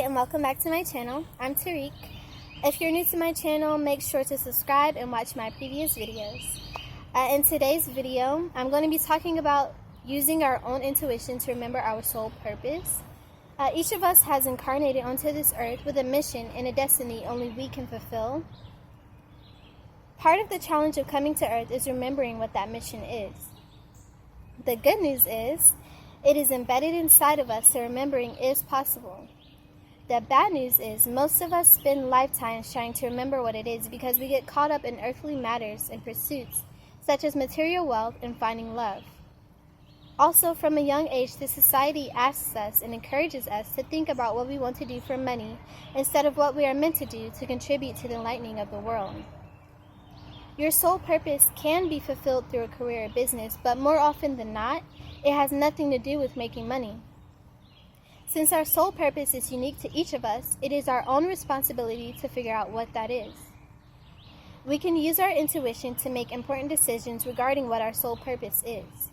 and welcome back to my channel. I'm Tariq. If you're new to my channel, make sure to subscribe and watch my previous videos. In today's video, I'm going to be talking about using our own intuition to remember our soul purpose. Each of us has incarnated onto this earth with a mission and a destiny only we can fulfill. Part of the challenge of coming to earth is remembering what that mission is. The good news is, it is embedded inside of us, so remembering is possible. The bad news is, most of us spend lifetimes trying to remember what it is because we get caught up in earthly matters and pursuits, such as material wealth and finding love. Also, from a young age, the society asks us and encourages us to think about what we want to do for money instead of what we are meant to do to contribute to the enlightening of the world. Your soul purpose can be fulfilled through a career or business, but more often than not, it has nothing to do with making money. Since our soul purpose is unique to each of us, it is our own responsibility to figure out what that is. We can use our intuition to make important decisions regarding what our soul purpose is.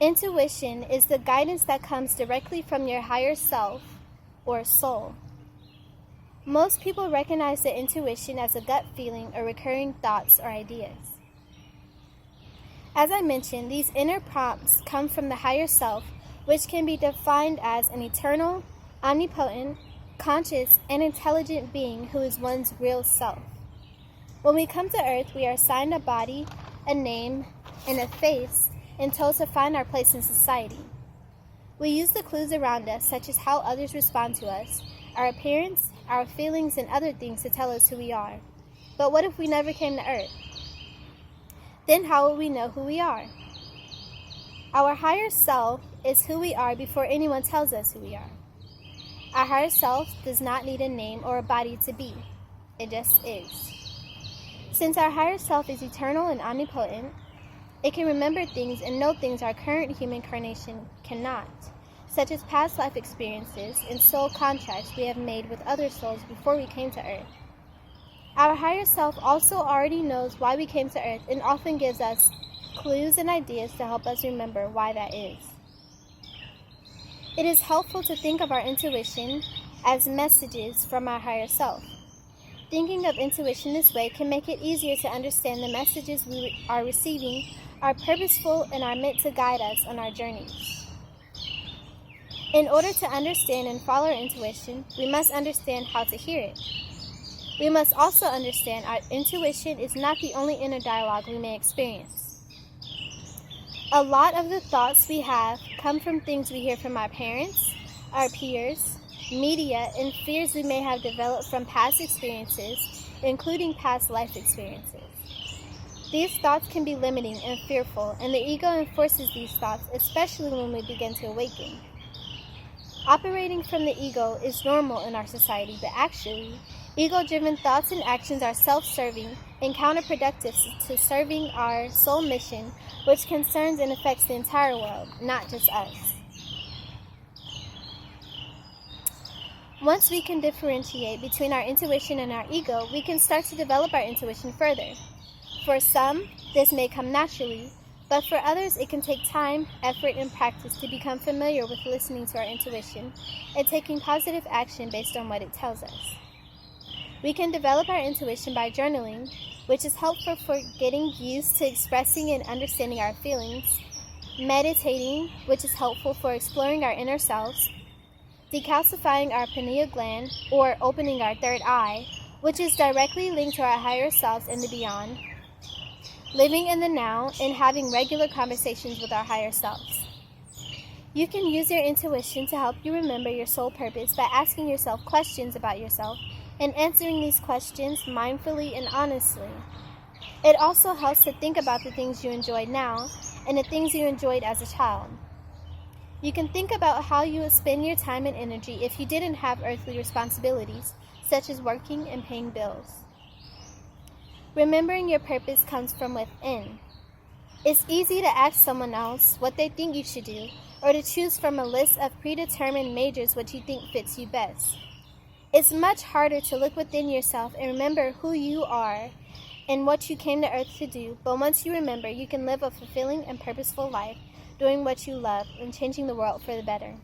Intuition is the guidance that comes directly from your higher self or soul. Most people recognize their intuition as a gut feeling or recurring thoughts or ideas. As I mentioned, these inner prompts come from the higher self, which can be defined as an eternal, omnipotent, conscious, and intelligent being who is one's real self. When we come to earth, we are assigned a body, a name, and a face, and told to find our place in society. We use the clues around us, such as how others respond to us, our appearance, our feelings, and other things to tell us who we are. But what if we never came to earth? Then how will we know who we are? Our higher self is who we are before anyone tells us who we are. Our higher self does not need a name or a body to be. It just is. Since our higher self is eternal and omnipotent, it can remember things and know things our current human incarnation cannot, such as past life experiences and soul contracts we have made with other souls before we came to earth. Our higher self also already knows why we came to earth and often gives us clues and ideas to help us remember why that is. It is helpful to think of our intuition as messages from our higher self. Thinking of intuition this way can make it easier to understand the messages we are receiving are purposeful and are meant to guide us on our journeys. In order to understand and follow our intuition, we must understand how to hear it. We must also understand our intuition is not the only inner dialogue we may experience. A lot of the thoughts we have come from things we hear from our parents, our peers, media, and fears we may have developed from past experiences, including past life experiences. These thoughts can be limiting and fearful, and the ego enforces these thoughts, especially when we begin to awaken. Operating from the ego is normal in our society, but actually, ego-driven thoughts and actions are self-serving and counterproductive to serving our soul mission, which concerns and affects the entire world, not just us. Once we can differentiate between our intuition and our ego, we can start to develop our intuition further. For some, this may come naturally, but for others, it can take time, effort, and practice to become familiar with listening to our intuition and taking positive action based on what it tells us. We can develop our intuition by journaling, which is helpful for getting used to expressing and understanding our feelings, meditating, which is helpful for exploring our inner selves, decalcifying our pineal gland, or opening our third eye, which is directly linked to our higher selves and the beyond, living in the now, and having regular conversations with our higher selves. You can use your intuition to help you remember your soul purpose by asking yourself questions about yourself and answering these questions mindfully and honestly. It also helps to think about the things you enjoy now and the things you enjoyed as a child. You can think about how you would spend your time and energy if you didn't have earthly responsibilities, such as working and paying bills. Remembering your purpose comes from within. It's easy to ask someone else what they think you should do, or to choose from a list of predetermined majors what you think fits you best. It's much harder to look within yourself and remember who you are and what you came to earth to do, but once you remember, you can live a fulfilling and purposeful life, doing what you love and changing the world for the better.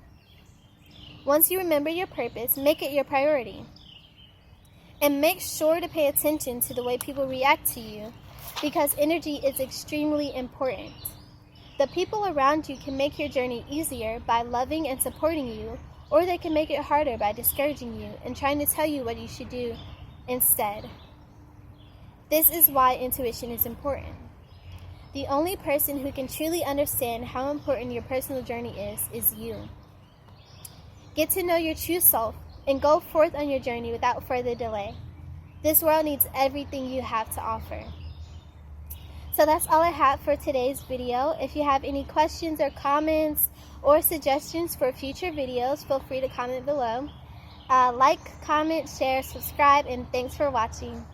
Once you remember your purpose, make it your priority. And make sure to pay attention to the way people react to you, because energy is extremely important. The people around you can make your journey easier by loving and supporting you, or they can make it harder by discouraging you and trying to tell you what you should do instead. This is why intuition is important. The only person who can truly understand how important your personal journey is you. Get to know your true self and go forth on your journey without further delay. This world needs everything you have to offer. So that's all I have for today's video. If you have any questions or comments or suggestions for future videos, feel free to comment below. Like, comment, share, subscribe, and thanks for watching.